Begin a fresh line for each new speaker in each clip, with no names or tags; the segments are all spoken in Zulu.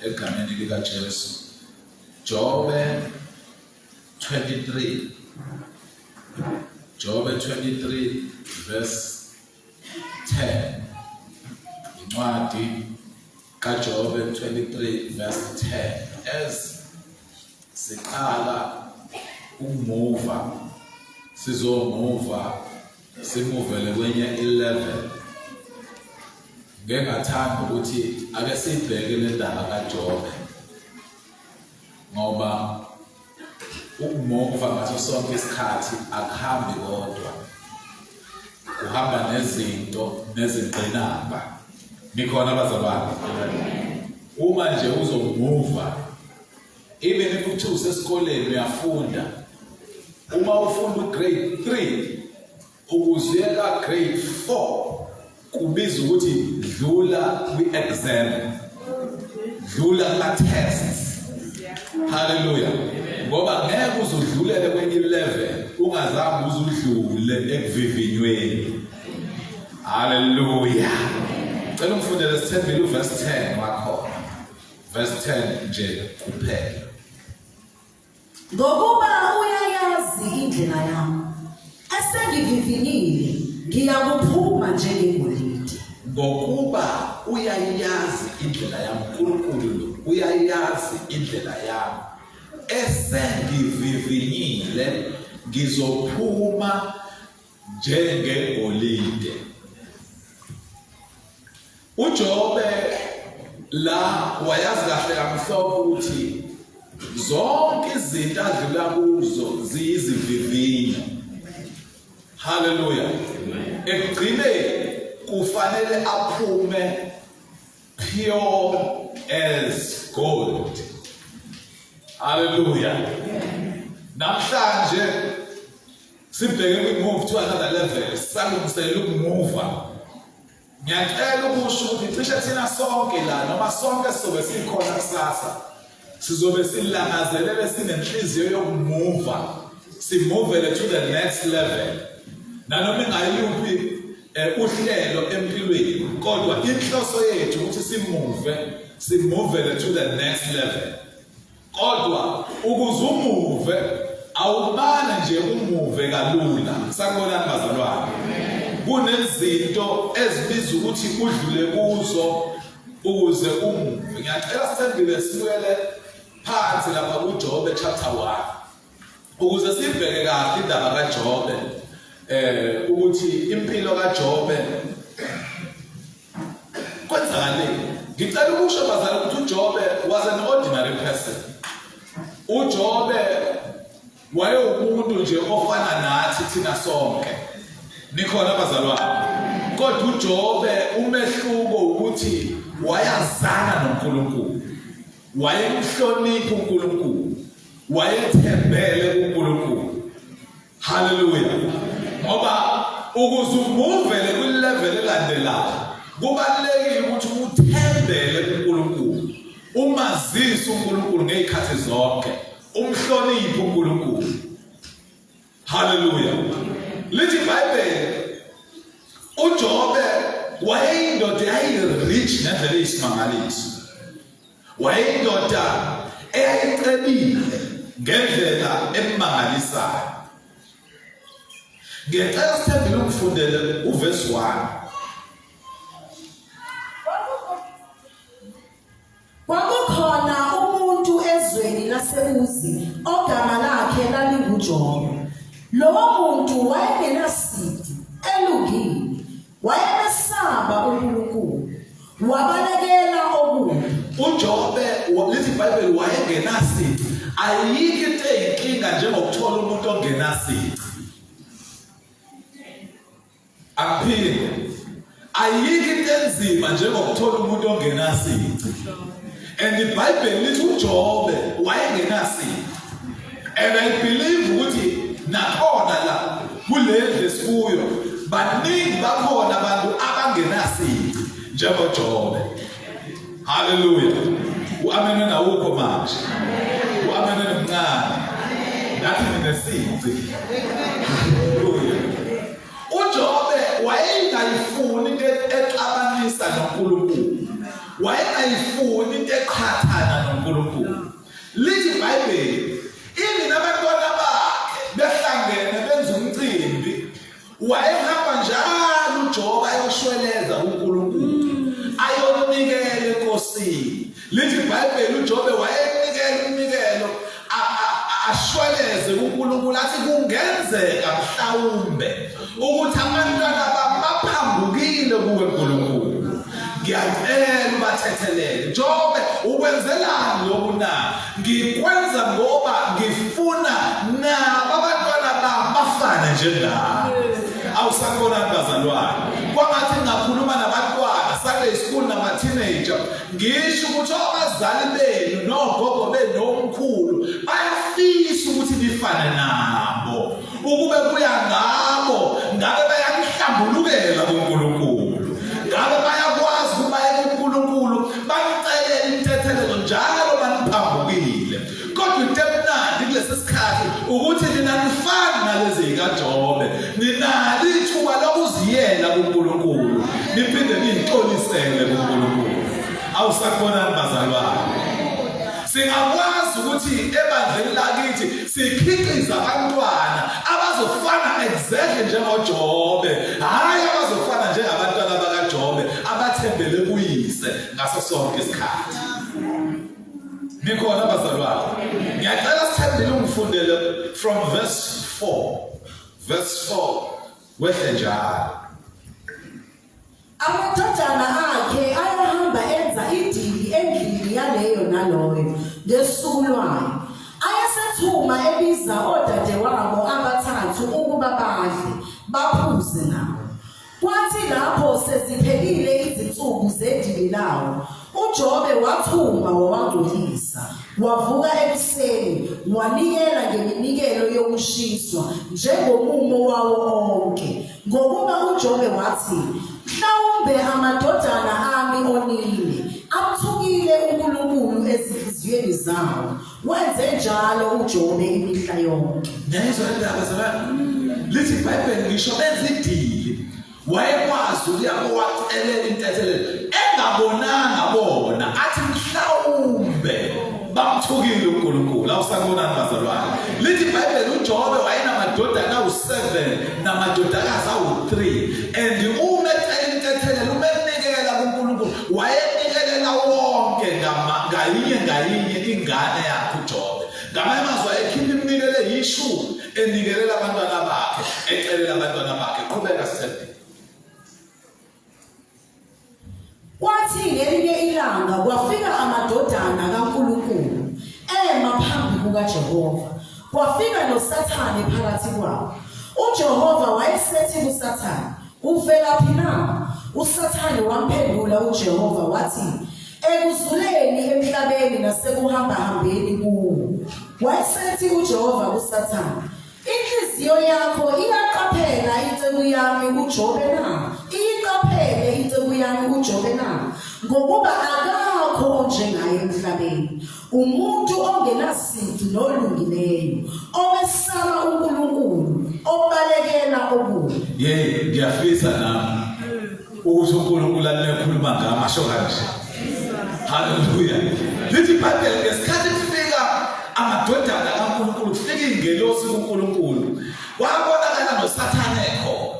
egameni likaJesu. Jobe 23. Jobe 23 verse 10. Incwadi kaJobe 23 verse 10. As siqala ukumuva, sizomuva simuvele kwenye 11. Ngengathanda ukuthi ake sibheke le ndaba kaJobe, ngoba ukumuva ngaso sonke isikhathi akuhambi kodwa, kuhamba nezinto nezingqinamba. Nikhona abazalwane? Uma nje uzokumuva, even if uthi usesikoleni uyafunda, uma ufunda grade 3 ukuziyeka grade 4 kubiza ukuthi dlula kwi-exam, dlula kuma-tests. Hallelujah. Ngoba ngeke uzudlulele kwenye 11 ungazange uzudlule ekuvivinyweni. Hallelujah. Cela ungifundele sithembele uverse 10 wakho. Verse 10 nje kuphela.
Ngokuba uyayazi indlela yami, esengivivinyile ngiyakuphuma njengegolide.
Ngokuba uyayazi indlela yami, uNkulunkulu lo uyayazi indlela yami, esengivivinyile ngizophuma njengegolide. uJobe la wayazi kahle kamhlophe ukuthi zonke izinto adlula kuzo ziyizivivinyo. Hallelujah. Ekugcineni kufanele aphume pure as gold. Hallelujah. Namhlanje sibheke ukumuva to another level, salungiselela ukumuva. Ngiyacela ukusho ukuthi cishe thina sonke la noma sonke sizobe sikhona kusasa, sizobe silangazelele sinenhliziyo yokumuva, simuvele to the next level. Nanoma ingayiluphi uhlelo empilweni, kodwa inhloso yethu ukuthi simuvele to the next level. Kodwa ukuze umuve awumane nje umuve kalula. Sakubonani bazalwane? Kunezinto ezibiza ukuthi udlule kuzo ukuze umuve. Ngiyacela sithembile sibuyele phansi lapha kuJobe chapter 1 ukuze sibheke kahle indaba kaJobe, ukuthi impilo kaJobe kwenzakaleni. Ngicela ukusho bazalwane ukuthi uJobe was an ordinary person. uJobe wayewumuntu nje ofana nathi thina sonke. Nikhona abazalwane? Kodwa uJobe umehluko ukuthi wayazana noNkulunkulu, wayemhlonipha uNkulunkulu, wayethembele kuNkulunkulu. Hallelujah. Ngoba ukuze umuvele kwi-level elandelayo kubalulekile ukuthi uthembele kuNkulunkulu, umazise uNkulunkulu ngezikhathi zonke, umhloniphe uNkulunkulu. Hallelujah. Lithi iBhayibheli uJobe wayeyindoda eyayirich ngendlela eyisimangaliso, wayeyindoda eyayicebile ngendlela emangalisayo. Ngiyacela sithembele ukufundele uverse 1.
Kwakukhona umuntu ezweni laseUzi ogama lakhe lalinguJobe. Lowo muntu wayengenasidi, elungile, wayemesaba uNkulunkulu, wabalekela okubi.
uJobe lithi iBhayibheli wayengenasidi. Ayikho into eyinkinga njengokuthola umuntu ongenasidi. Akuphinde. Ayikho into enzima njengokuthola umuntu ongenasidi. And iBhayibheli lithi uJobe wayengenasidi. And I believe ukuthi nakhona la kuleli sikuyo baningi bakhona abantu abangenasidi njengoJobe. Hallelujah. Uamene nawukho manje. Uamene nomncane. Nathi ninesidi. Hallelujah. uJobe wayengayifuni into exabanisa noNkulunkulu. wayengayifuni into eqhathana noNkulunkulu. Lithi iBhayibheli ini nabantwana bakhe behlangene benza umcimbi, wayehamba njalo uJobe ayoshweleza uNkulunkulu, ayonikela enkosini. Lithi iBhayibheli uJobe wayenikela umnikelo ashweleze uNkulunkulu, athi kungenzeka mhlawumbe ukuthi abantwana baphambukile kuwe Nkulunkulu. Ngiyacela ubathethelele. Jobe, ukwenzelani lokhu na? Ngikwenza ngoba ngifuna nabo abantwana bami bafane njengawe. Awusakubona bazalwane. Kwangathi ngakhuluma nabantwana Sunday school nama-teenager, ngisho ukuthi abazali benu nogogo benu nomkhulu bayafisa ukuthi nifane nabo, ukube kuya ngabo ngabe bayakuhlambulukela kuNkulunkulu, ngabe bayakwazi ukubayela uNkulunkulu bamcelele inthethelelo njalo baniphambukile. Kodwa into emnandi kulesi sikhathi ukuthi nina nifani nalezi kaJobe, ninalo ithuba lokuziyela kuNkulunkulu, niphinde niyixolisele kuNkulunkulu. Awusakubonani bazalwane? Singakwazi ukuthi ebandleni lakithi sikhiqiza abantwana abazofana exactly njengoJobe, hayi abazofana njengabantwana bakaJobe abathembele kuyise ngaso sonke isikhathi. Nikhona bazalwane? Ngiyacela sithembele ungifundele from verse 4. Verse 4 wehle njalo.
Amadodana akhe ayahamba enza idili endlini yaleyo naloyo ngesuku lwayo. Ayesethuma ebiza odadewabo abathathu ukuba badle baphuze nabo. Kwathi lapho seziphelile izinsuku zedili lawo, uJobe wathuma wawangcolisa, wavuka ekuseni wanikela ngeminikelo yokushiswa njengomumo wawo onke, ngokuba uJobe wathi, mhlawumbe amadodana ami onile amthukile uNkulunkulu ezinhliziyweni zawo. Wenze njalo uJobe imihla yonke.
Nayizwa indaba zabani? Lithi iBhayibheli ngisho benza idili, wayekwazi ukuyawacelela intethelelo engabonanga bona, athi mhlawumbe bamthukile uNkulunkulu. Awusakubonani bazalwane? Lithi iBhayibheli uJobe wayenamadodana awu-7 namadodakazi awu-3, and uma ecela intethelelo, uma enikela kuNkulunkulu, wayenikelela wonke ngayinye ingane yakhe uJobe. Ngamanye amazwi wayekhipha iminikelo eyishumi enikelela abantwana bakhe, ecelela abantwana bakhe. Qhubeka sithembe.
Kwathi ngelinye ilanga kwafika amadodana kaNkulunkulu ema phambi kukaJehova. Kwafika noSathane phakathi kwabo. uJehova wayesethi kuSathane, "Uvelaphi na?" uSathane wamphendula uJehova wathi, "Ekuzuleni emhlabeni nasekuhamba-hambeni kuwo." Wayesethi uJehova kuSathane, "Inhliziyo yakho iyaqaphela inceku yami uJobe na? Iyiqaphele inceku yami uJobe na? Ngokuba akakho onjengaye emhlabeni, umuntu ongenasici nolungileyo, owesaba uNkulunkulu, obalekela okubi."
Ngiyafisa nami ukuthi uNkulunkulu anekhuluma ngami asho kanje. Haleluya. Lithi iBhayibheli ngesikhathi kufika amadodana kaNkulunkulu, kufika ingelosi kuNkulunkulu, wabonakala noSathane khona.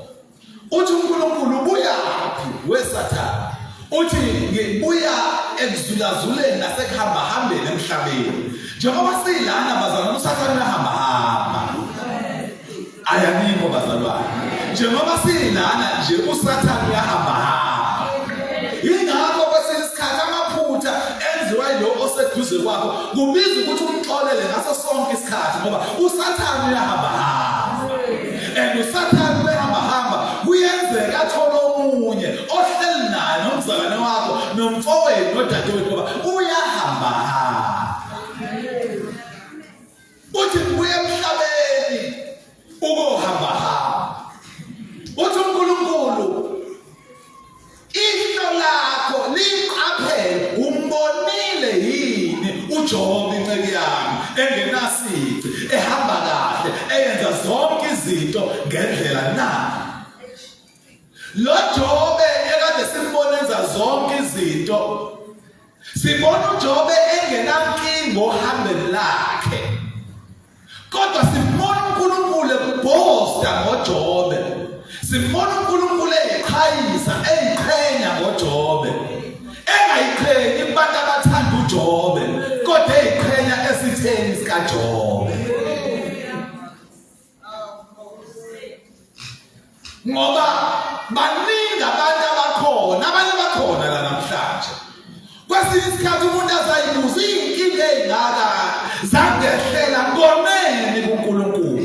Uthi uNkulunkulu, "Ubuyaphi weSathane?" Uthi, "Ngibuya ekuzulazuleni nasekuhamba-hambeni emhlabeni." Njengoba siyilana bazalwane, uSathane uyahamba-hamba. Ayanikho bazalwane. Njengoba siyilana nje uSathane uyahamba-hamba. Yingakho kwesinye isikhathi amaphutha enziwa yilo oseduze kwakho kubiza ukuthi umxolele ngaso sonke isikhathi, ngoba uSathane uyahamba-hamba. And uSathane uyahamba-hamba, kuyenzeka athole omunye ohleli naye nomzalwane wakho nomfowethu nodadewethu, ngoba uyahamba-hamba. Uthi kubuye emhlabeni ukohamba-hamba. Uthi uNkulunkulu, "Ihlo lakho liqaphele, umbonile yini uJobe inceku yami engenasici, ehamba kahle, eyenza zonke izinto ngendlela na?" Lo Jobe ekade simbona enza zonke izinto izinto. Sibona uJobe engenankinga ohambeni lakhe. Kodwa sibona uNkulunkulu ekubhosta ngoJobe. Sibona uNkulunkulu eyiqhenya ngoJobe. Engayiqhenyi kubantu abathanda uJobe, kodwa eyiqhenya esitheni sikaJobe. Ngoba baningi abantu abakhona, abanye bakhona la namhlanje. Kwesinye isikhathi umuntu azayibuza inkinga ey'ngaka zangehlela ngoneni kuNkulunkulu.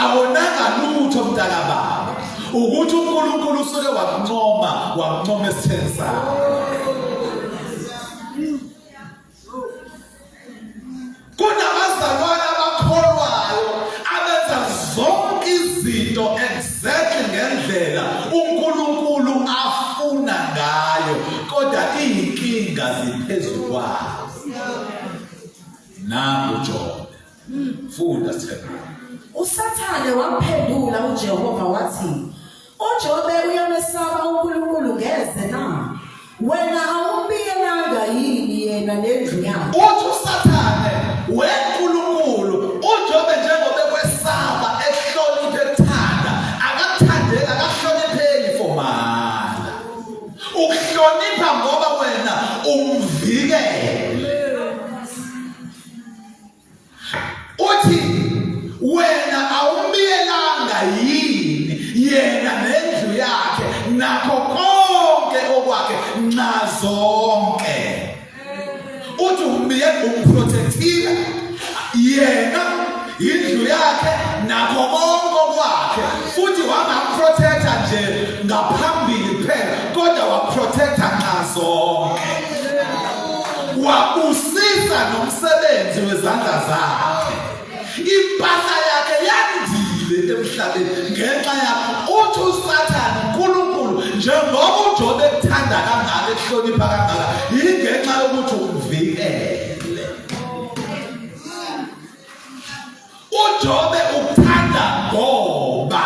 Awonanga lutho mntaka baba, ukuthi uNkulunkulu usuke wakuncoma esitheni sakho. Kunabazalwane abakholwayo abenza zonke izinto exactly ngendlela uNkulunkulu afuna ngayo, kodwa iy'nkinga ziphezulu kwayo. Nangu uJobe. Funda Thembi.
uSathane wamphendula uJehova wathi, uJobe uyamesaba uNkulunkulu ngeze na? Wena awumbiyelanga yini yena nendlu yakhe?
Uthi uSathane weNkulunkulu uJobe njengoba kwesaba ehloniphe ekuthanda, akathandeka akahlonipheki for mala. Ukuhlonipha ngoba wena umvikele. Uthi wena awumbiyelanga yini yena nendlu yakhe nakho konke okwakhe nxazonke. Uthi umprotectile yena indlu yakhe nakho konke okwakhe, futhi wangamprotecta nje ngaphambili kuphela, kodwa waprotecta nxazonke. Wabusisa nomsebenzi wezandla zakhe. Impahla yakhe yandile emhlabeni ngenxa yakhe. Uthi uSathane uNkulunkulu njengoba uJobe ekuthanda kangaka ehlonipha kangaka, yingenxa yokuthi umvikele. uJobe ukuthanda ngoba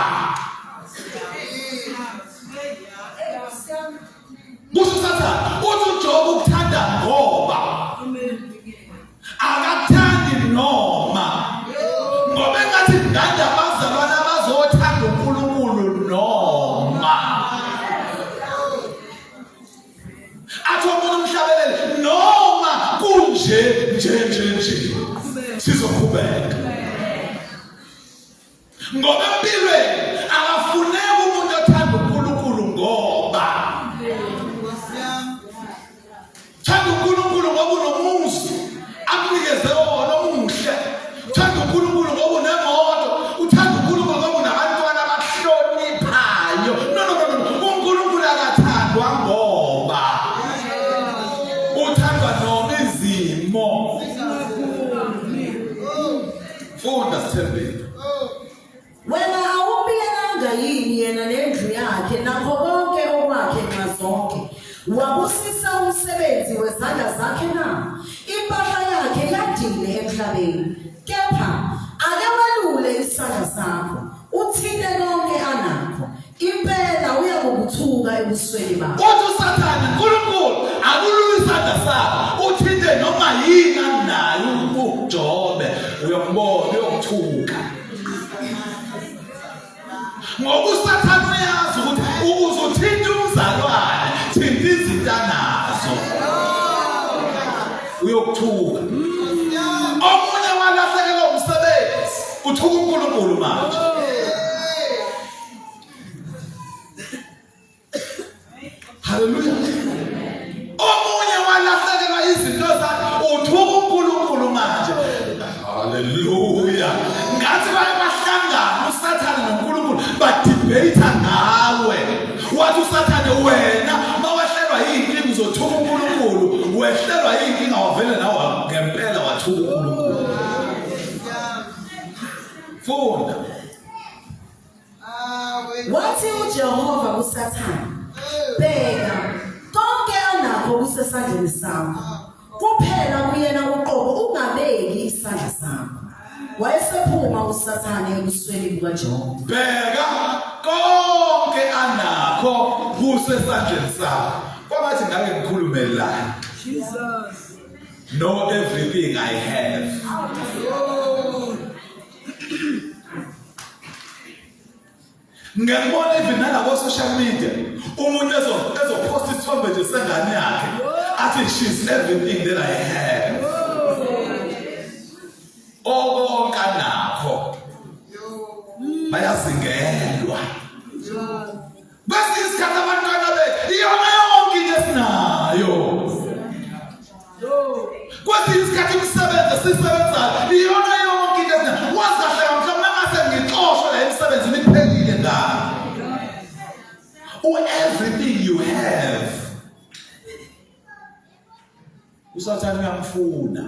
uSathane uthi uJobe ukuthanda ngoba akathandi noma. Ngoba engathi ngande abazalwane abazothanda uNkulunkulu noma. Athi omunye umhlabelele noma kunje nje sizoqhubeka. Ngoba empilweni akafuneki umuntu othanda uNkulunkulu ngoba. Thanda uNkulunkulu ngoba unomuzi akunikeze wona omuhle. Thanda uNkulunkulu ngoba unemoto. Uthanda uNkulunkulu ngoba unabantwana abahloniphayo. No. uNkulunkulu akathandwa ngoba. Uthandwa noma izimo. Funda Thembi.
Wena awumbiyelanga yini yena nendlu yakhe nakho konke okwakhe nxazonke? Wabusisa umsebenzi wezandla zakhe na? Impahla yakhe yandile emhlabeni. Kepha ake welule isandla sakho, uthinte konke anakho. Impela uyakuthuka ebusweni bakho.
Uthi uSathane uNkulunkulu akulule isandla sakho, uthinte noma yini anayo uJobe, uyombona uyokuthuka. Ngoba uSathane uyazi ukuthi ukuze uthinte umzalwane, thinta izinto anazo, uyokuthuka. Omunye walahlekelwa umsebenzi, uthuka uNkulunkulu manje. Hallelujah. Omunye walahlekelwa izinto zakhe, uthuka uNkulunkulu manje. Hallelujah. Ngathi bahlangana uSathane noNkulunkulu badebate ngawe. Wathi uSathane wena mawahlelwa yinkinga uzothuka uNkulunkulu, wehlelwa yinkinga wavele nawe ngempela wathuka uNkulunkulu. Funda.
Wathi uJehova kuSathane, bheka konke anakho kusesandleni sakho, kuphela kuyena uqobo ungabeki isandla sakho. Wayesephuma uSathane ebusweni bukaJehova.
Bheka konke anakho kusesandleni sakho, Kwabathi ngake ngikhulume la.
Jesus.
Know everything I have. Ngiyabona even nalabo social media umuntu ezopost isithombe nje sengane yakhe athi she's everything that I have. Okonke nakho bayazingelwa. Bese isikhathi abantwana bethu iyona yonke into esinayo. Kwathi isikhathi umsebenzi sisebenzayo iyona yonke into esinayo. Wazahle mhlawumbe ngase ngixoshwe la emsebenzi niphelile ngani. Everything you have. Usathane uyamfuna.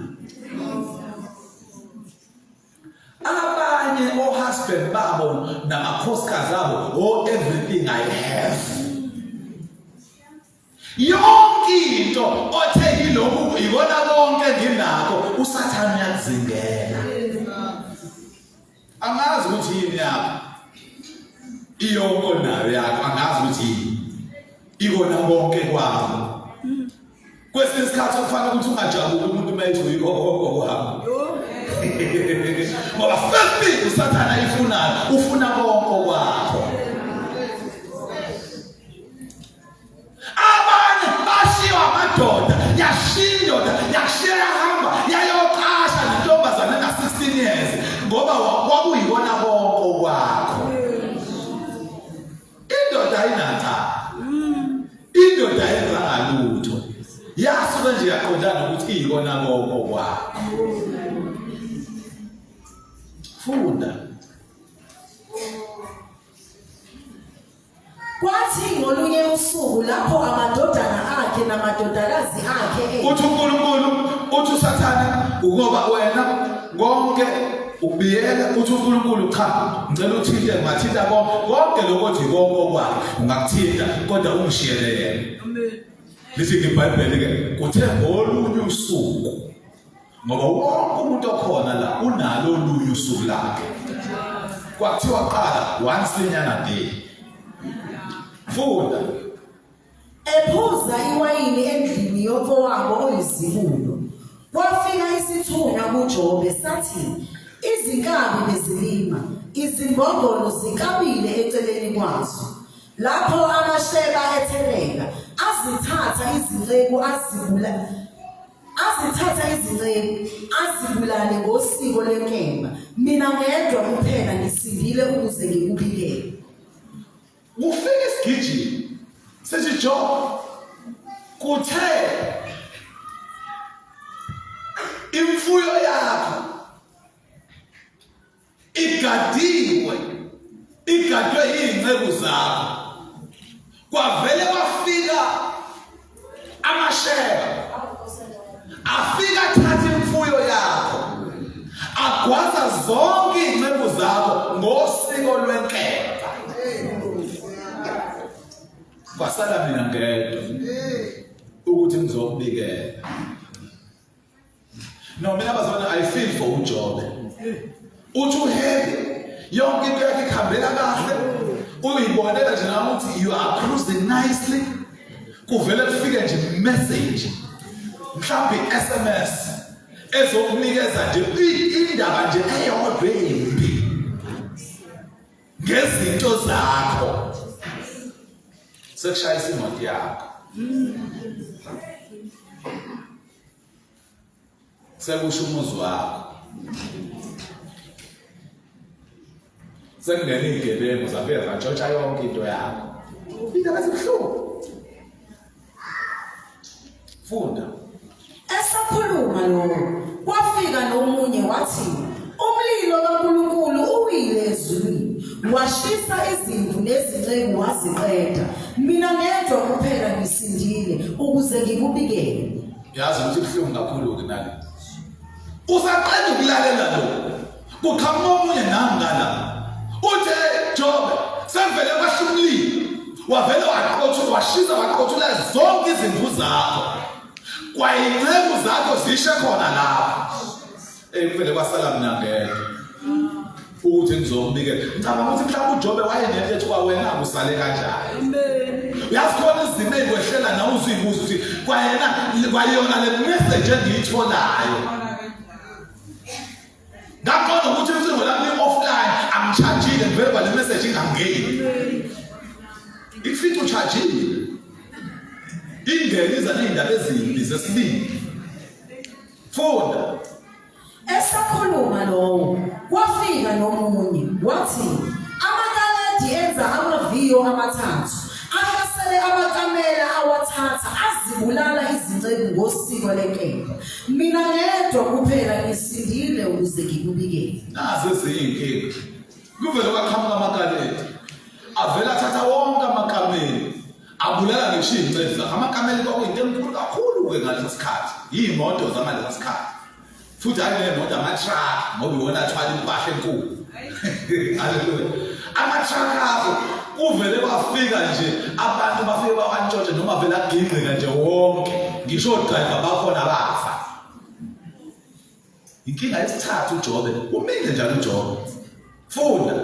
Abanye husband babo namakhosikazi abo everything I have. Yonke into othe yilokhu ikona konke nginakho usathane uyakuzingela. Angazi ukuthi yini yakho. Iyonke nayo yakho angazi ukuthi ikona konke kwakho. Kwesinye isikhathi kufanele ukuthi ungajabuli umuntu mayethu yikho kwakho. Ngoba first thing usathana ayifunayo ufuna konke kwakho. Abanye bashiwa amadoda, yashiya indoda, yashiya yahamba, yayoqasha nentombazane na-16 years ngoba kwakuyikona konke kwakho. Indoda ayinatha. Indoda ayenzanga lutho. Yasuke nje yaqondana ukuthi iyikona konke kwakho. Funda.
Kwathi ngolunye usuku lapho amadodana akhe namadodakazi akhe
Uthi uNkulunkulu, uthi uSathane ngoba wena konke ubiyela uthi uNkulunkulu cha ngicela uthinte ngathinta konke lokuthi konke kwakhe ungakuthinta kodwa ungishiyele yena.
Amen.
Lithi ngeBhayibheli ke kuthe ngolunye usuku ngoba wonke umuntu okhona la unalo olunye usuku lakhe. Kwathiwa qala once lenyana day. Funda.
ephuza iwayini endlini yomfowabo oyizibulo. Kwafika isithunywa kuJobe sathi izinkabi bezilima, izimbongolo zikabile eceleni kwazo. Lapho amasheba etheleka azithatha izinceku azibulale ngosiko lenkemba. Mina ngedwa kuphela ngisindile ukuze ngikubikele.
Ufike isigijini sethi Job kuthe imfuyo yakho igadwe yinceku zakho. Kwavele kwafika amasheba afika thatha imfuyo yakho agwaza zonke inceku zakho ngosiko lwenkemba. Kwasala mina ngedwa ukuthi ngizokubikela. No, mina bazona I feel for uJobe. Uthi uhappy yonke into yakhe ikhambela kahle. Uyibonela nje ukuthi you are cruising nicely. Kuvele kufike nje message. Mhlawumbe SMS ezokunikeza nje indaba nje eyodwa embi ngezinto zakho. Sekushaya isimoto yakho. Sekusho umuzi wakho. Sekungena izigebengu zafika zantshontsha yonke into yakho. Indaba ezibuhlungu. Funda.
Esakhuluma lo kwafika nomunye wathi umlilo kaNkulunkulu uwile ezulwini washisa izimvu nezinceku waziqeda. Mina ngedwa kuphela ngisindile ukuze ngikubikele.
Yazi ukuthi kuhlungu kakhulu ke nani. Usaqeda ukulalela lo. Kuqhamuka omunye nami ngala. Uthe Job sevele kwashumlilo. Wavele washisa waqothula zonke izimvu zakho. Kwayinceku zakho zishe khona lapha. Kuvele kwasala mina ngedwa. Uthi ngizokubikela. Ngicabanga ukuthi mhlawumbe uJobe wayenethe ethi kwawena usale kanjani.
Amen.
uyazikhona izimo ezikwehlela nawe uzibuza ukuthi kwayona le message engiyitholayo ngaqonda ukuthi ucingo lami offline angichargile ngivele kwale message ingangeni ifika uchargile ingene iza nezindaba ezimbi zesibili funda
esakhuluma lowo kwafika nomunye wathi amakaladi enza amaviyo amathathu akasele amakamela awathatha azibulala izinceku ngosiko lenkemba mina ngedwa kuphela ngisindile ukuze ngikubikele
nazo ezinkinga kuvele kwaqhamuka amakaledi avela athatha wonke amakameli abulala ngisho ingceza amakameli kwakuyinto enkulu kakhulu ke ngaleso sikhathi iy'moto zamaleso sikhathi futhi hayi nemoto ama-truck ngoba iwona athwala impahla enkulu haleluya ama-truck abo kuvele kwafika nje abantu bafike bawantshontshe noma vele agingqika nje wonke ngisho odrayiva bakhona bafa inkinga yesithathu uJobe umile njalo uJobe funda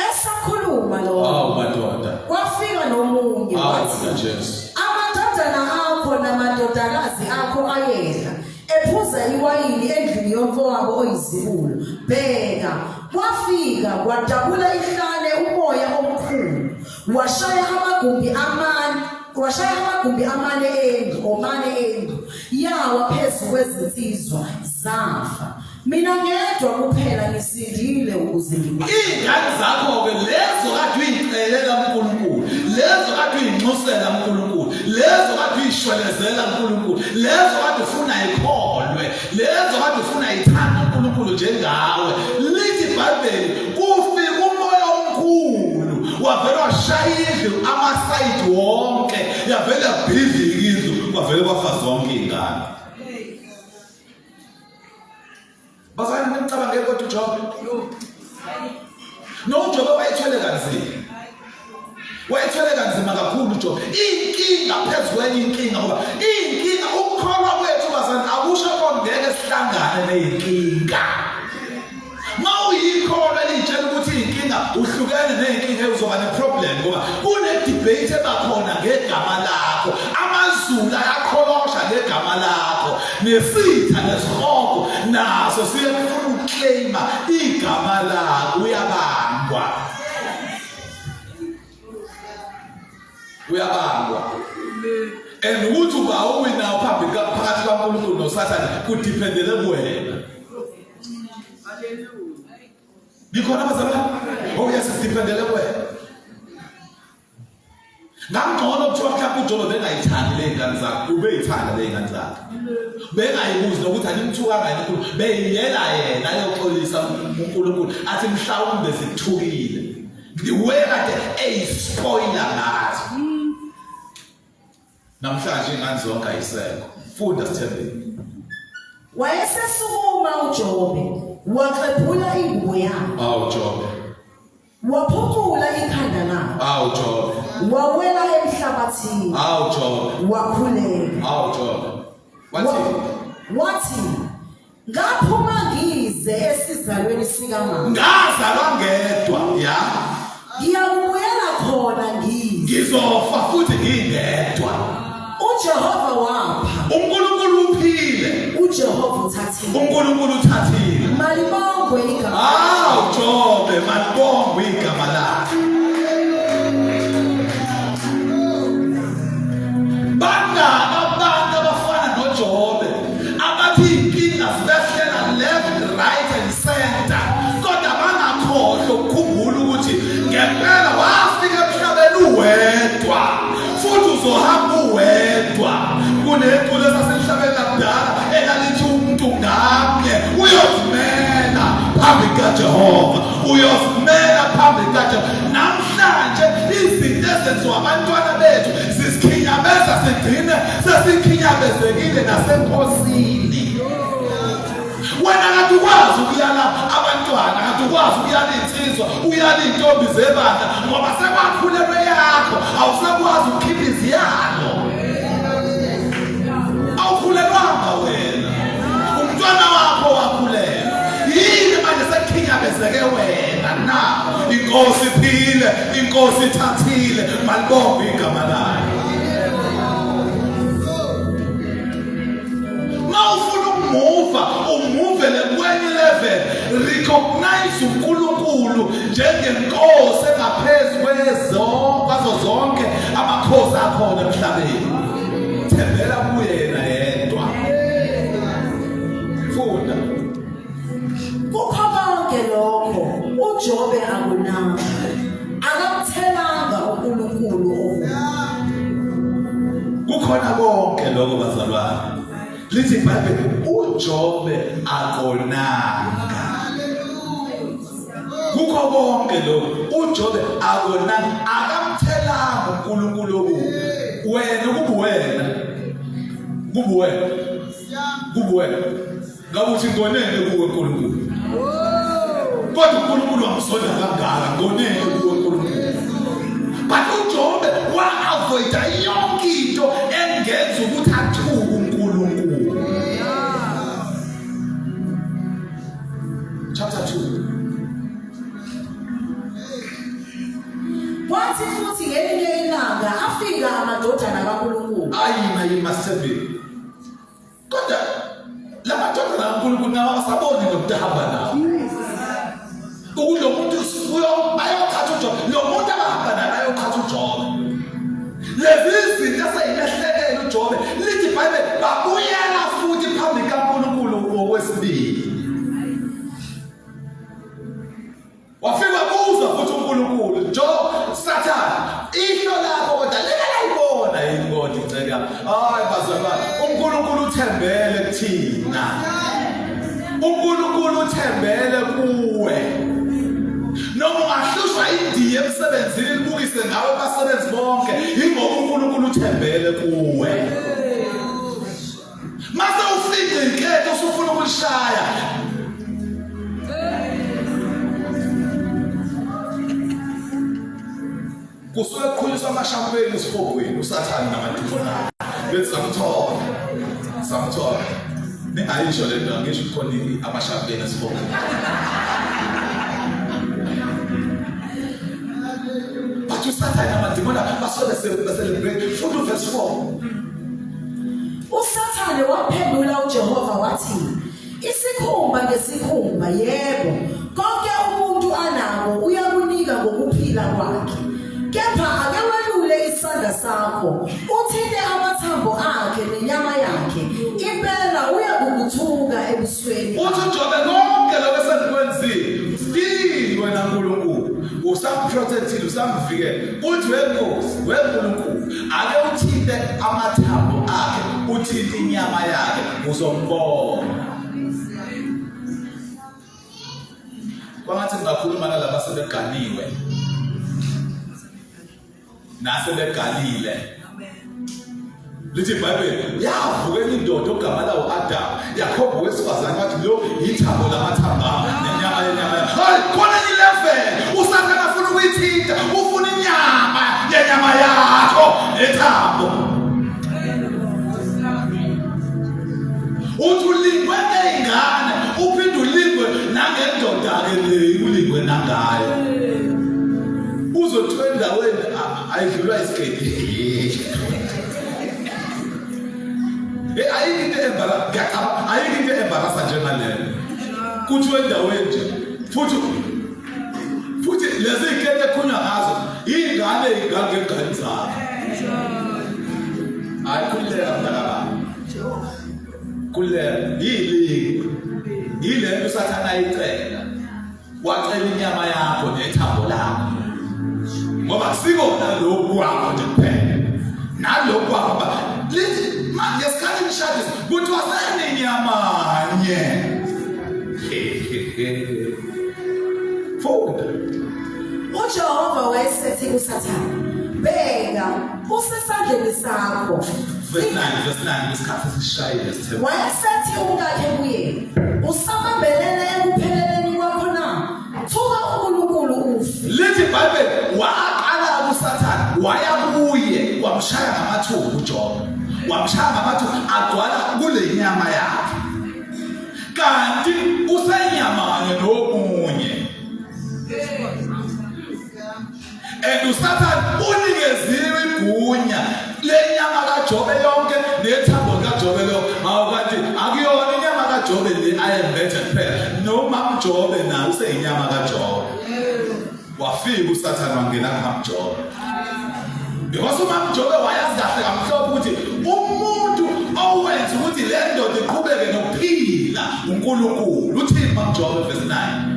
esakhuluma lo
madoda
kwafika nomunye wathi
Jesu
amadodana akho namadodakazi akho ayedla ephuza iwayini endlini yomfowabo oyizibulo bheka kwafika kwadabula ihlane umoya omkhulu washaya amagumbi amane endlu yawa phezu kwezinsizwa zafa mina ngedwa kuphela ngisindile ukuze
iy'ngane zakho-ke lezo kade uy'celela uNkulunkulu lezo kade uy'nxusela uNkulunkulu lezo kade uy'shwelezela uNkulunkulu lezo kade ufuna ikholwe lezo kade ufuna ithanda uNkulunkulu njengawe lithi iBhayibheli kufika umoya omkhulu wavele washaya indlu amasayidi wonke yavele yabhidlika indlu kwavele kwafa zonke iy'ngane bazalwane nimcabangele kodwa uJobe noJobe wayethwele kanzima kakhulu uJobe inkinga phezu kwenye inkinga ngoba inkinga ukukholwa kwethu bazalwane akusho kodwa ngeke sihlangane ney'nkinga mawuyikholwa elitshela ukuthi iy'nkinga uhlukene ney'nkinga uzoba neproblem ngoba kune-debate ebakhona ngegama lakho amazulu ayakholosha ngegama lakho nesitha nesihogo naso siyefuna ukukleyima igama lakho uyabangwa and ukuthi uba uwina phakathi kaNkulunkulu noSathane kudiphendele kuwena Nikhona abazalwane yes sidiphendele kuwena ngangcono kuthiwa mhlawumbe uJobe bengayithandi ley'ngane zakhe ubeyithanda ley'ngane zakhe bengayibuzi nokuthi animthuka ngani uNkulunkulu beyiyela yena ayoxolisa uNkulunkulu athi mhlawumbe zikuthukile wekade eyispoiler ngazo namhlanje iy'ngane zonke ayisekho funda Sithembeni
wayesesukuma uJobe waxephula ingubo yakhe
Jobe
waphucula ikhanda lakhe
Jobe
wawela emhlabathini
Jobe
wakhuleka
Jobe
wathi ngaphuma ngize esizalweni sikamama
ngazalwa ngedwa
ngiyakubuyela khona
ngizofa futhi ngingedwa
uJehova wapha
uNkulunkulu uphile
uJehova uthathile
uNkulunkulu uthathile
malibongwe igama
Jobe malibongwe igama lakhe bangaka abantu abafana noJobe abathi inkinga zibehlela left right and center kodwa bangakhohlwa ukukhumbula ukuthi ngempela wafika emhlabeni uwedwa futhi uzohamba uwedwa kuneculo esasemhlabeni lakudala elalithi umuntu ngamnye uyozimela phambi kaJehova namhlanje izinto ezenziwa abantwana bethu zisikhinyabeza sigcine sesikhinyabezekile nasemphosini wena kade ukwazi ukuyala abantwana kade ukwazi ukuyala insizwa uyala intombi zebandla ngoba sekwakhulelwe yakho awusakwazi ukukhipha iziyalo awukhulelwanga wena umntwana wakho wakhulelwa yini manje sekhinyabezeke wena na inkosi iphile, inkosi ithathile, malibonge igama layo. Mawufuna ukumuva, umuvele kwenye level, recognize uNkulunkulu njengenkosi engaphezu kwazo zonke amakhosi akhona emhlabeni. Thembela kuyena yedwa. Funda.
Kukho konke lokho uJobe akunanga. Akamthelanga uNkulunkulu okubi.
Kukhona konke lokho bazalwane. Lithi iBhayibheli uJobe akonanga. Kukho konke lokho uJobe akonanga, akamthelanga uNkulunkulu okubi. Wena kubuwena ngabe uthi ngonene kuwe uNkulunkulu, kodwa uNkulunkulu amsonda kangaka, ngonene kuwe uNkulunkulu. But uJobe wa-avoida yonke into engenza ukuthi athuke uNkulunkulu. Chapter 2.
Wathi futhi ngelinye ilanga afika amadodana kaNkulunkulu.
Ayima Stephen. Kodwa la madodana kaNkulunkulu nawo asaboni ukuthi ahamba nawo. Ukulo muntu bayothatha uJobe, lo muntu abahamba naye bayothatha uJobe. Lezi zinto eseyilehlekela uJobe, lithi iBhayibheli babuyela futhi phambi kaNkulunkulu okwesibili. Wafika kuza futhi uNkulunkulu, Satan, ihlo lakho kodwa lingayibona yini kodwa inceka. Hayi bazalwane, uNkulunkulu uthembele kuthina. uNkulunkulu uthembele kuwe. Noma ungahlushwa indiye emsebenzini libukise ngawe abasebenzi bonke, ingoba uNkulunkulu uthembele kuwe. Mase ufike inketho usufuna ukulishaya, kusuke kukhulunyiswa amashampeni esifobweni uSathane namadimoni bethi samthola ningayisho le nto, ngisho khona amashampeni esifobweni. But uSathane namadimoni basuke celebrate futhi verse 4.
uSathane waphendula uJehova wathi, isikhumba ngesikhumba yebo, konke umuntu anako uyakunika ngokuphila kwakhe. Kepha ake welule isandla sakho, uthinte amathambo akhe nenyama yakhe, impela uyakukuthuka ebusweni.
Uthi uJobe konke lokho esendikwenzile, still wena uNkulunkulu usamprotectile, usamvikela. Uthi weNkulunkulu ake uthinte amathambo akhe, uthinte inyama yakhe, uzombona. Kwangathi ngingakhuluma nalabo asebeganiwe nasebegalile. Lithi iBhayibheli yavukela indoda ogama lawo Adamu, yakhomba owesifazane wathi lo yithambo lamathambo nenyama yenyama. Hayi khona ilevel uSathane afuna ukuyithinta, ufuna inyama yenyama yakho nethambo. Uthi ulingwe ngey'ngane, uphinde ulingwe nangendoda-ke le ulingwe nangayo. Uzothiwa endaweni ayidlulwa isigedi. Ayikho into embarasa njengaleyo. Kuthiwa endaweni nje futhi lezi iy'kete ekhunywa ngazo iy'ngane ey'ngangengane zakho. Hayi khululeka mntakababa, khululeka. Yile nto uSathane ayicela, wacela inyama yakho nethambo lakho, ngoba sikona lokhu kwakho nje kuphela nalokhu kwakho. Lithi ngesikhathi nishadisa kuthiwa senenyamanye. Funda.
uJehova wayesethi kuSathane, bheka usesandleni sakho.
Verse 9 isikhathi sishayile sithe.
Wayesethi umkakhe kuye, usabambelele ekupheleleni kwakho na? Thuka uNkulunkulu ufe.
Lithi iBhayibheli waqala uSathane waya kuye wamshaya ngamathumbu uJobe, wamshaya ngamathumbu agcwala kule nyama yakhe, kanti usenyamanye nomunye. and uSathane unikeziwe igunya lenyama kaJobe yonke nethambo kaJobe lo mawukathi akuyona inyama kaJobe le ayembethe kuphela noma uJobe naye useyinyama kaJobe wafika uSathane wangena kaJobe because uMaJobe wayazi kahle kamhlophe ukuthi umuntu owenza ukuthi le ndoda iqhubeke nokuphila uNkulunkulu uthini uMaJobe verse 9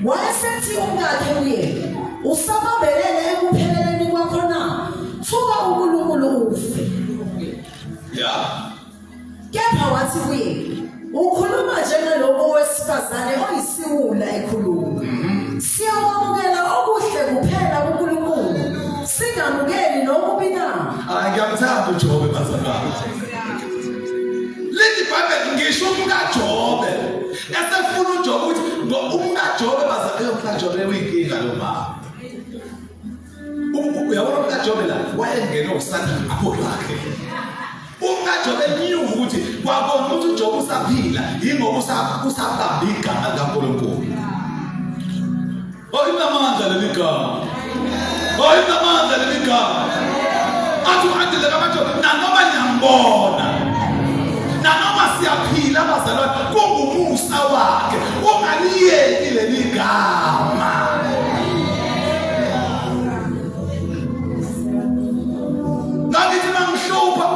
wayesethi umkakhe kuye usabambelele ekupheleleni kwakho na thuka uNkulunkulu ufe kepha wathi kuye ukhuluma njengaloko wesifazane oyisiwula ekhuluma siyakwamukela okuhle kuphela kuNkulunkulu singamukeli nokubi na
ngiyamthanda uJobe bazalwane lithi Bible ngisho umkaJobe esefuna uJobe ukuthi umkaJobe bazalwane umkaJobe uyinkinga lo mama uyabona umkaJobe la wayengena uSathane akholakhe umkaJobe knew ukuthi kwabona ukuthi uJobe usaphila ingoba usabamba igama likaNkulunkulu oyinamandla leligama oyinamandla leligama athi uhandle kaMaJobe nanoma nyambona nanoma siyaphila bazalwane kungumusa wakhe ungaliyeki leligama ngathi mangihlupa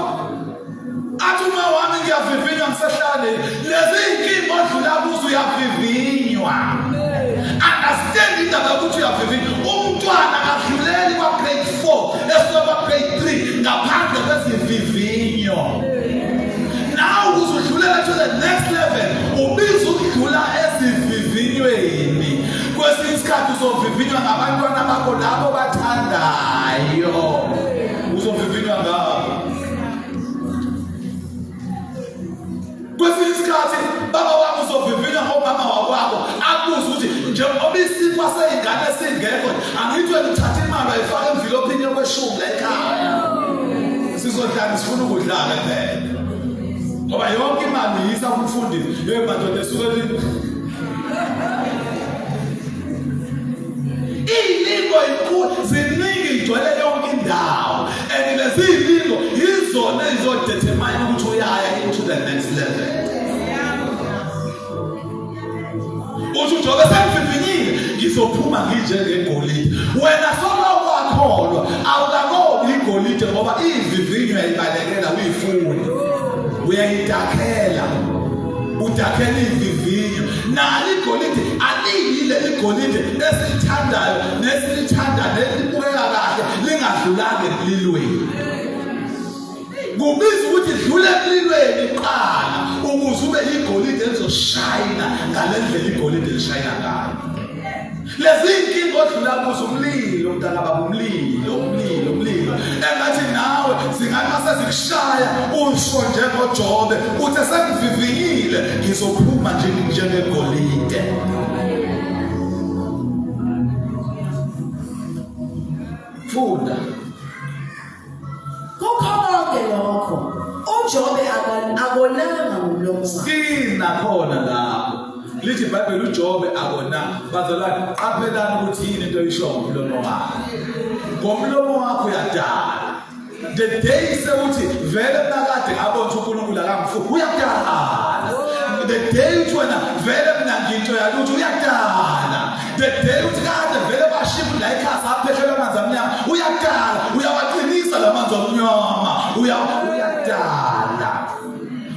athi uma wami ngiyavivinywa ngisahlale lezi inkinga odlula kuzo uyavivinywa understand indaba ukuthi uyavivinywa umntwana akadluleli kwa grade 4 esoba grade 3 ngaphandle kwesivivinyo now uzodlulela to the next level ubiza ukudlula esivivinyweni kwesinye isikhathi uzovivinywa ngabantwana bakho labo bathandayo uzovivinywa ngabo kwesinye isikhathi baba wakho uzovivinywa ngomama wakwakho akubuza ukuthi njengoba isipho seyingane singekho angithiwe uthatha imali ayifake envelope yokweshumi la ekhaya sizodlala sifuna ukudlala phela ngoba yonke imali yisa kumfundisi madoda esuke ilingo inkulu ziningi igcwele yonke indawo and lezi ilingo yizona ezizodetermine ukuthi uyaya into the next level uthi uJobe sengivivinyile ngizophuma nginjengegolide wena solo wakholwa awukakobi igolide ngoba ivivinyo yayibalekela uyifuni uyayidakhela udakhela ivivinyo nalo igolide aliyile igolide esithandayo nesilithanda nelibukeka kahle lingadlulanga emlilweni kubiza ukuthi dlule emlilweni qala ukuze ube igolide elizoshayina ngalendlela igolide lishayina ngayo lezi inkinga odlula kuzo umlilo mntana baba umlilo engathi nawe zingaqasa zikushaya usho njengoJobe uthi sengivivinyile ngizophuma njengegolide funda
konke lokho uJobe akonanga ngomlomo
sina khona lapho lithi iBhayibheli uJobe akonanga bazalwane qaphelani ukuthi yini into eyisho ngomlomo wakhe ngomlomo wakho uyadala the day sewuthi vele nakade ngabona uNkulunkulu akamfuthi uyadala the day uthi wena vele mina nginto yalutho uyadala the day uthi kade vele bashiphu la ekhaya aphehlelwa amanzi amnyama uyadala uyawaqinisa lamanzi amnyama uyadala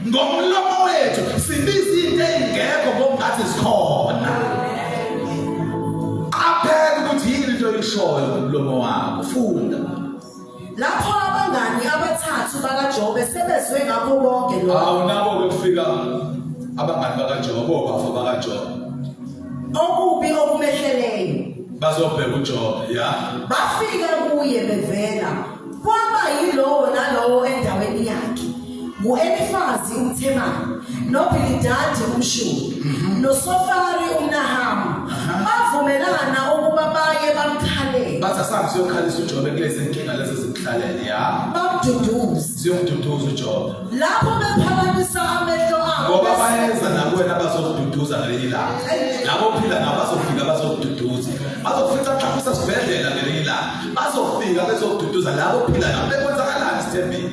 ngomlomo wethu sibiza into engekho ngokungathi sikhona aphela ukuthi yini into oyishoyo ngomlomo wakho funda
lapho abangani abathathu bakaJobe sebezwe ngakho konke lokho
awunabo ukufika abangani bakaJobe obafa bakaJobe
okubi okumehleleyo
bazobheka uJobe
bafika kuye bevela kwaba yilowo nalowo endaweni yakhe nguElifazi umThemani noBhilidadi umShuri noSofari umNahamu bavumelana ukuba baye bamkhalele
bathi asabe siyokhalisa uJobe kulezi inkinga lezi zimhlalele
bamduduza
siyomduduza uJobe
lapho bephakamisa amehlo abo
ngoba bayeza nakuwena bazokududuza ngelinye ilanga nabo phila nabo bazofika bazokududuza bazofika xa kusasibhedlela ngelinye sokududuza labo phila nabo bekwenzakalani sithembile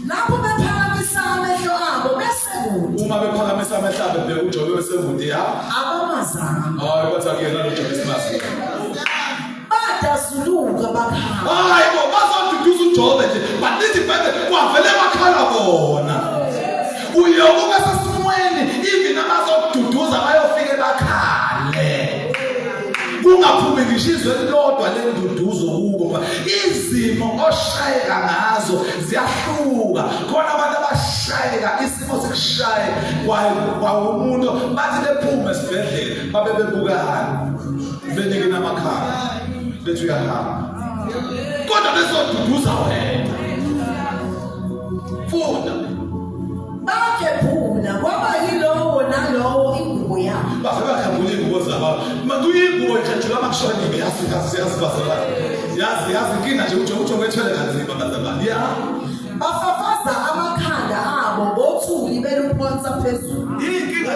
lapho bephakamisa amehlo abo bese kude
uma bephakamisa amehlo abo bebheka uJobe besekude ya
abamazana
hayi bathi akuyena noJobe simasi
badasuluka bakhala
hayi bo bazoduduza uJobe nje banithi bebe kwavele bakhala bona uyobuka sesimweni even abazoduduza bayofike bakhale kungaphumi ngisho izwe lodwa lenduduzo kubo izimo oshayeka ngazo ziyahluka khona abantu abashayeka isimo sekushaye kwa umuntu bathi bephume esibhedlela babe bebukana benike namakhala bethi uyahamba kodwa bezoduduza wena funda
bakephula kwaba yilowo nalowo ingubo yabo
bafika khambula ingubo zabo manduyingubo ejajula amakushonile yazi inkinga nje uJobe wethwele kanzima bazabani ya
bafafaza amakhanda abo ngothuli beluphonsa phezulu
inkinga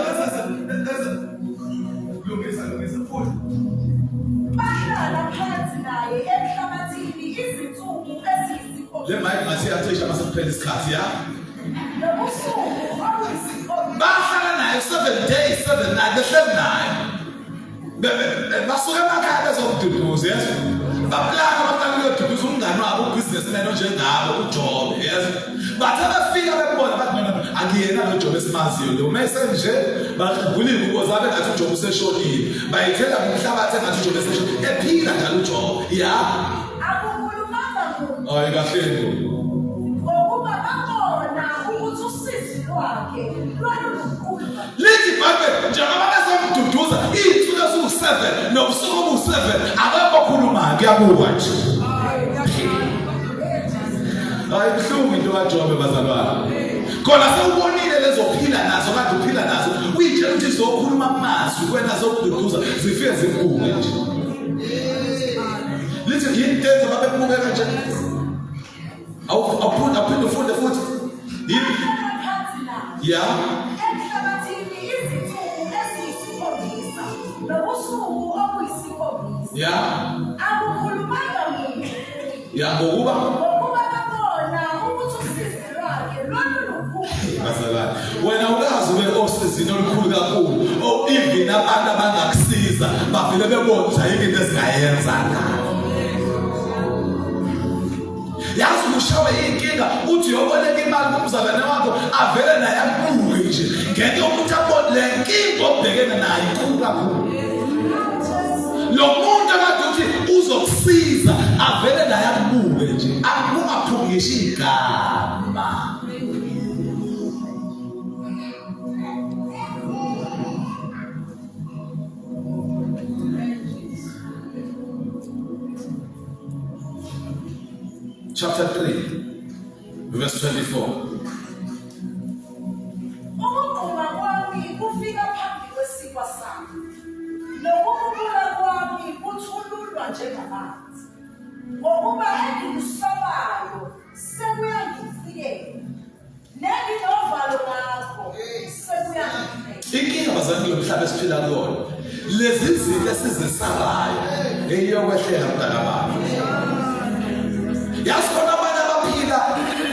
lungisa futhi
bahlala phansi naye emhlabathini izinsuku eziyisikhombisa
le mic ngathi yathesha masekuphela isikhathi ya
nobusuku obuyisikhombisa
bahlala naye 7 days 7 nights behleli naye basuke emakhaya bezomduduza yes baplana abantwana beyoduduza umngane wabo ubusinessman onjengabo uJobe yes bathe bafika bebona bathi mina akuyena noJobe esimaziyo lo message bakuvula ingubo zabe ngathi uJobe useshonile bayithela ngomhlabathi engathi uJobe useshonile ephila njalo uJobe ya
akukhulumanga muntu
hayi kahle
ngokuba babona ukuthi usizi lwakhe lwalukhulu
lithi Bible njengoba bezomduduza izinsuku eziwu7 nobusuku obu7 akekho okhuluma kuyabuka nje hayi buhlungu into kaJobe bazalwane khona sewubonile lezophila nazo kade uphila nazo uyitshela ukuthi zokhuluma amazwi kwena zokududuza zifike zikubuke nje lithi yintenzo babekubukeka nje awuphinde ufunde futhi yini
phansi naye
ya
emhlabathini izinsuku eziyisikhombisa nobusuku obuyisikhombisa
ya
akukhulumanga muntu
ya ngokuba
ngokuba babona ukuthi usizi lwakhe lwalukhulu
bazalwane wena ukazi beosizini olukhulu kakhulu even abantu abangakusiza bavele bebona into ezingayenza yazi ushawe inkinga uthi uyoboleka imali kumzalwane wakho avele naye abuke nje ngeke ukuthi abone le nkinga obhekene nayo inkulu kakhulu lo muntu akade uthi uzokusiza avele naye abuke nje akungaphungisha igama chapter 3 verse 24
ukugquma kwami kufika phambi kwesikwa sami nokubukula kwami kuthululwa njengamanzi ngokuba engikusabayo sekuyangifikela nenginovalo ngakho sekuyangifikela
inkinga bazalwane lomhlaba esiphila kuwona lezi zinto esizisabayo eyiyokwehlela mntana bami yazi khona abanye abaphila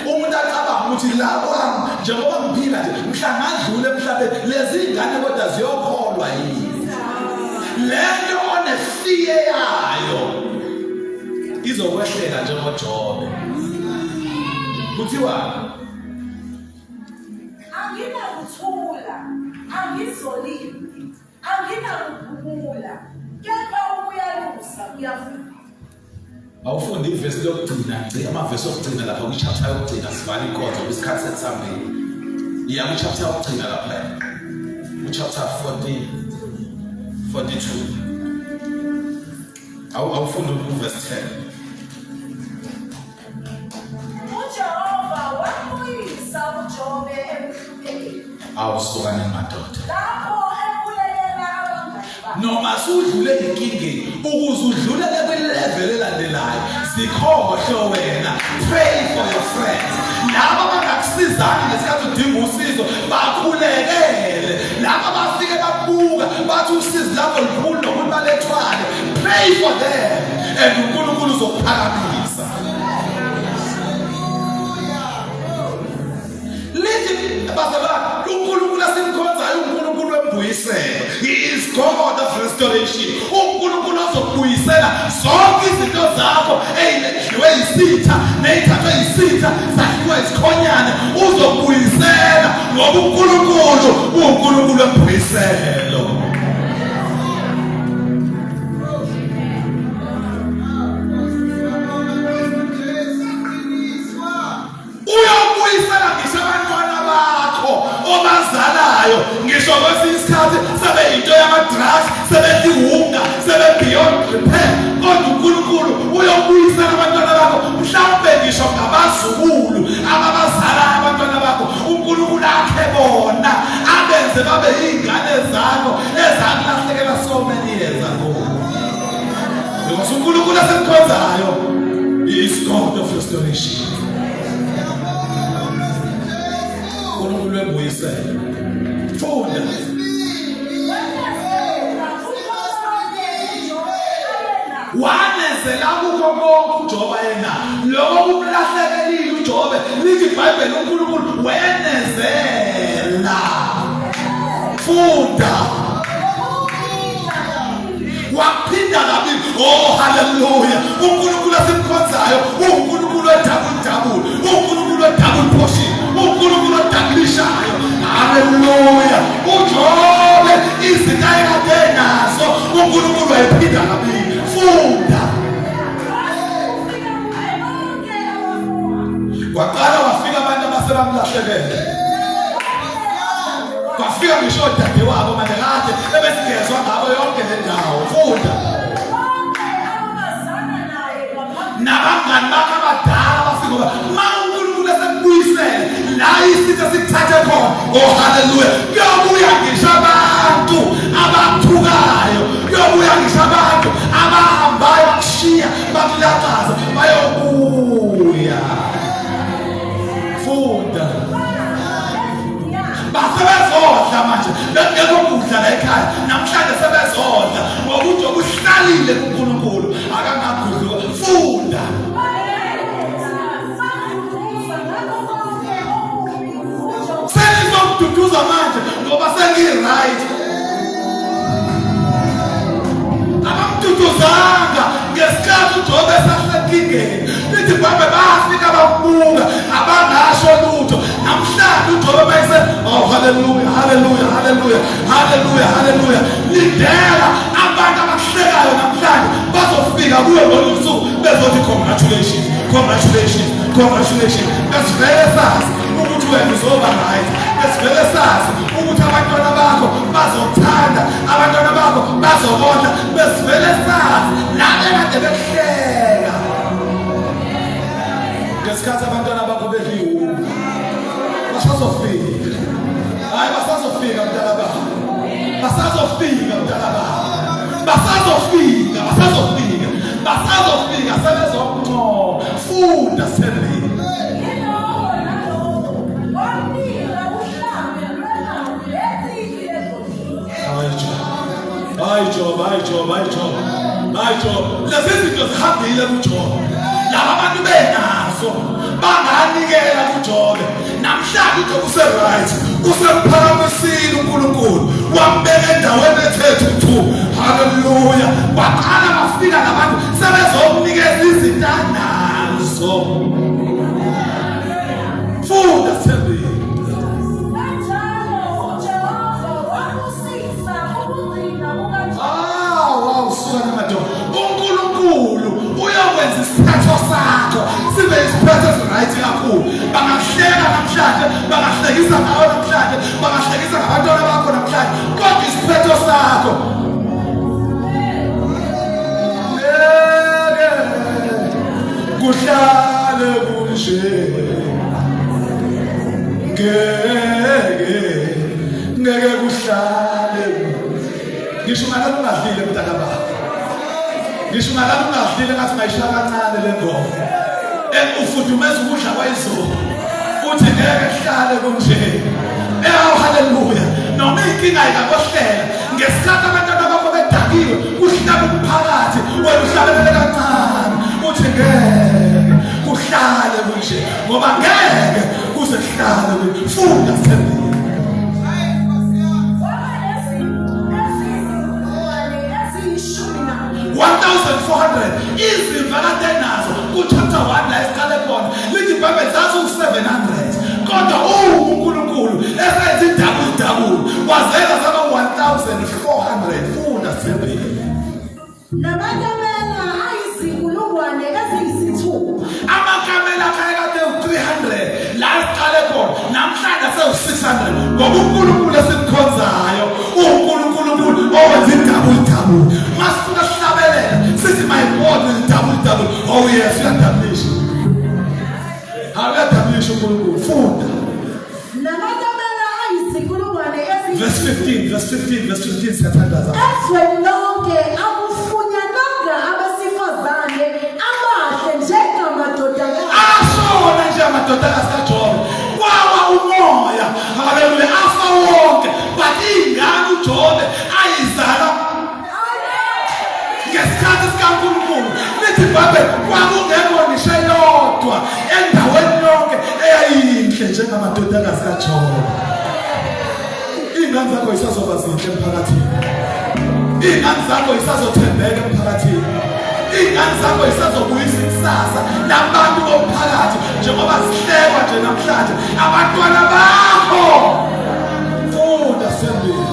umuntu acabanga ukuthi la kwami njengoba ngiphila nje mhlangadlule emhlabeni lezi ingane kodwa ziyokholwa yini lento onefiye yayo izokwehlela njengoJobe kuthiwa
anginakuthula angizolindi anginakuphumula kepha ukuyalusa kuyafika
awufundi ivesi lokugcina amavesi okugcina lapha kwichapter yokugcina sivala inkonzo isikhathi sesambili iya kwichapter yokugcina lapha uchapter 42 awufundi uverse 10
uJehova wamuyisa uJobe emhluphekeni
awusukane madoda
lapho ebulelela abangani bakhe
noma sudlule inkingeni ukuze udlulele kwilevel elandelayo zikhohle wena pray for your friends laba abangakusizani ngesikhathi udinga usizo bakhulekele laba bafike babuka bathi usizo lakho likhulu nokuthi balethwane pray for them and uNkulunkulu uzokuphakamisa. Lithi bazalwane, uNkulunkulu asimkhonzayo uNkulunkulu wembuyiselo. He is God of restoration. uNkulunkulu ozokubuyisela zonke izinto zakho eyidliwe yisitha neyithathwe yisitha zadliwe isikhonyane, uzokubuyisela ngoba uNkulunkulu uNkulunkulu wembuyiselo. Uyobuyisela ngisho abantwana bakho obazalayo, ngisho kwesinye isikhathi sebeyinto yama-drugs, sebedihunga, sebe-beyond repair, kodwa uNkulunkulu uyobuyisela abantwana bakho. Mhlawumbe ngisho ngabazukulu ababazalayo abantwana bakho, uNkulunkulu akhe bona abenze babe yingane zakho ezakulahlekela so many years ago. Because uNkulunkulu asemkhonzayo, He is God of restoration. uNkulunkulu wembuyiselo. Funda. Wanezela kukho konke uJobe ayenakho. Lokho kumlahlekelile uJobe. Lithi iBhayibheli uNkulunkulu wenezela. Funda. Waphinda kabili. Oh hallelujah. uNkulunkulu asimkhonzayo uNkulunkulu wedabule. uNkulunkulu wedouble portion. uNkulunkulu odabulishayo. Hallelujah. uJobe izinto ayekade nazo uNkulunkulu wayiphinda kabili. Funda. Kwaqala wafika abantu abasebamlahlekele. Kwafika ngisho odadewabo manje kade ebesingezwa ngabo yonke le ndawo. Funda. Nabangani bakho abadala bafika ngoba ma uNkulunkulu esekubuyisele la isitha sikuthathe khona. Oh hallelujah. Kuyobuya ngisho abantu abaphukayo, kuyobuya ngisho abantu abahambayo bakushiya bakulaqaza bayobuya. Funda. Basebezodla manje bengekho kudla la ekhaya, namhlanje sebezodla ngoba uJobe uhlalile kuNkulunkulu akangagudluka. Funda. Sengizokududuza manje ngoba sengi-right. Abamduduzanga ngesikhathi uJobe esasenkingeni. Lithi babe bafika bakubuka abangasho lutho. Namhlanje uJobe mayise, oh hallelujah, hallelujah, hallelujah, hallelujah, hallelujah. Lidela abantu abakuhlekayo namhlanje bazofika kuwe ngolo suku bezothi congratulations, congratulations, congratulations. Besivele sazi ukuthi wena uzoba right. Besivele sazi ukuthi abantwana bakho bazokuthanda, abantwana bakho bazobona. Besivele sazi labo kade bekuhleka ngesikhathi abantwana bakho bedliwa. Basazofika. Hayi basazofika mntana bakho. Basazofika mntana bakho. Basazofika, basazofika. Basazofika sebezokuncoma. Funda sebeni. Hayi Jobe. Lezi zinto zihambile kuJobe. Laba bantu benazo banganikela kuJobe. Namhlanje uJobe use-right, usemphakamisile uNkulunkulu, wambeka endaweni ethe thuthu. Hallelujah. Waqala bafika nabantu sebezomnikeza izinto anazo. Funda sebeni. uNkulunkulu uyokwenza isiphetho sakho sibe isiphetho esi-right kakhulu. Bangahleka namhlanje, bangahlekisa ngawe namhlanje, bangahlekisa ngabantwana bakho namhlanje, kodwa isiphetho sakho kuhlale kunje. Ngeke kuhlale. Ngisho ngala ungadlile mntaka bakho. Ngisho ngala ungadlile ngathi mayishaya kancane le ngoma. Ufudumeza ukudla kwayizolo. Uthi ngeke kuhlale kunje. Hallelujah. Noma inkinga ayikakohlela ngesikhathi abantwana bakho bedakiwe, kuhlala umphakathi, wena uhlabelele kancane. ukuthi ngeke kuhlale kunje ngoba ngeke kuze kuhlale funda sithembile. 1,400 izimva kade nazo ku-chapter 1 la esiqale khona lithi iBhayibheli zathi u-700 kodwa uNkulunkulu esenza idabule wazela zaba 1,400 funda sithembile.
Namakamela ayizinkulungwane eziyisithupha.
Amakamela akade u-300 la esiqale khona namhlanje sewu-600 ngoba uNkulunkulu esimkhonzayo uNkulunkulu owenza idabule masifuna sihlabelela sithi my God is double. Oh yes, uyadabulisha. Uyadabulisha uNkulunkulu funda.
Namakamela ayizinkulungwane
Verse 15 siyathandaza.
ezweni lonke akufunyananga abesifazane abahle njengamadodakazi.
Asona nje amadodakazi kaJobe kwawa umoya haleluya afa wonke but ingane uJobe ayizala ngesikhathi sikaNkulunkulu lithi iBhayibheli kwakungekho ngisho eyodwa endaweni yonke eyayinhle njengamadodakazi kaJobe. Ingane zakho isazoba zinhle emphakathini. Ingane zakho isazothembeka emphakathini. Ingane zakho isazobuyisa ikusasa nabantu bomphakathi njengoba sihlekwa nje namhlanje abantwana bakho funda sembili.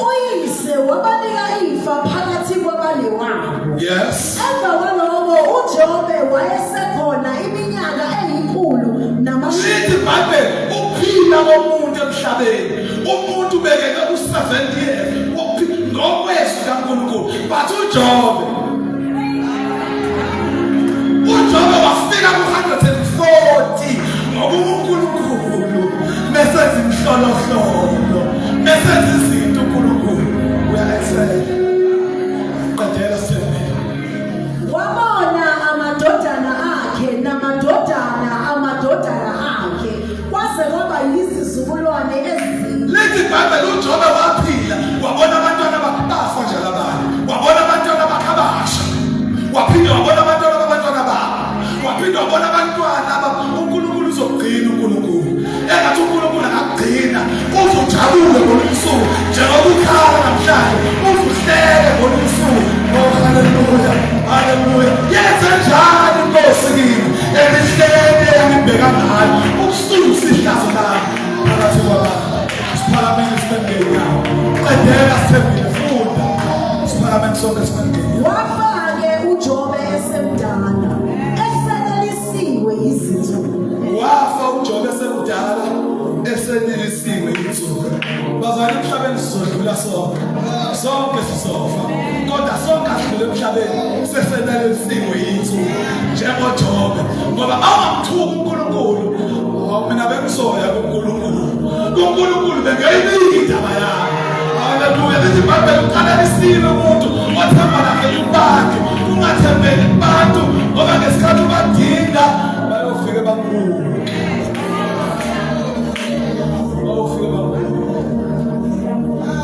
Uyise wabanika ifa phakathi kwabalewabo.
Yes.
Emva kwalokho uJobe wayesekhona iminyaka eyikhulu namashumi.
Lithi iBhayibheli uphila komuntu emhlabeni umuntu ubekeke u-70 years ngokwezwi kaNkulunkulu but uJobe wafika ku-140 ngoba uNkulunkulu mesenza imhlolohlolo mesenza izinto uNkulunkulu uya-excel. Qedela sithembile.
Wabona amadodana akhe namadodana akhe kwaze kwaba yizizukulwane ezine.
Lithi iBhayibheli uJobe waphila wabona abantwana bafa njalo abanye wabona abantwana bakhe abasha waphinde wabona abantwana babantwana babo waphinde wabona abantwana uNkulunkulu uzogcina uNkulunkulu engathi uNkulunkulu akagcina uzojabule ngolunye usuku njengoba ukhala namhlanje uzuhleke ngolunye usuku. Oh haleluya yenze njani Nkosi kimi emihleni engibheka ngayo ukususa ihlazo lami phakathi kwabantu. Isiphalamende sibengeni nawo qedela sithembile funda isiphalamende sonke sibengeni.
Wafa-ke uJobe esemdala esenelisiwe izinsuku.
Wafa uJobe esemdala esenelisiwe izinsuku. Bazali emhlabeni sizodlula sonke sizofa kodwa sonke asidlule emhlabeni sesenelisiwe izinsuku njengoJobe ngoba awamthuka uNkulunkulu mina bengisoya uNkulunkulu bengayibika indaba yami. Haleluya. Lithi iBhayibheli uqalelisiwe umuntu othemba lakhe kubantu ungathembeki kubantu ngoba ngesikhathi ubadinga bayofike bambuke.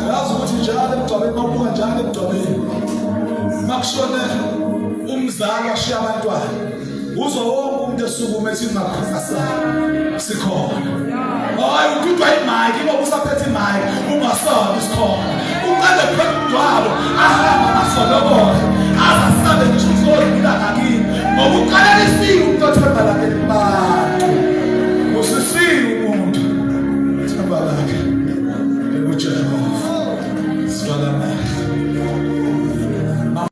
Yazi ukuthi njalo emgcwabeni babuka njalo emgcwabeni makushone umzali ashiya abantwana uzwa wonke umuntu esukuma ethi makhasa sikhona. Hayi ukudwa imali ngoba usaphethe imali ungasabi sikhona. Uqale phela umdwalo ahamba nasolokho azasabe ngisho uzolila ngakini ngoba uqalelisiwe umuntu othemba lakhe kubantu. Usisiwe umuntu themba lakhe kuJehova.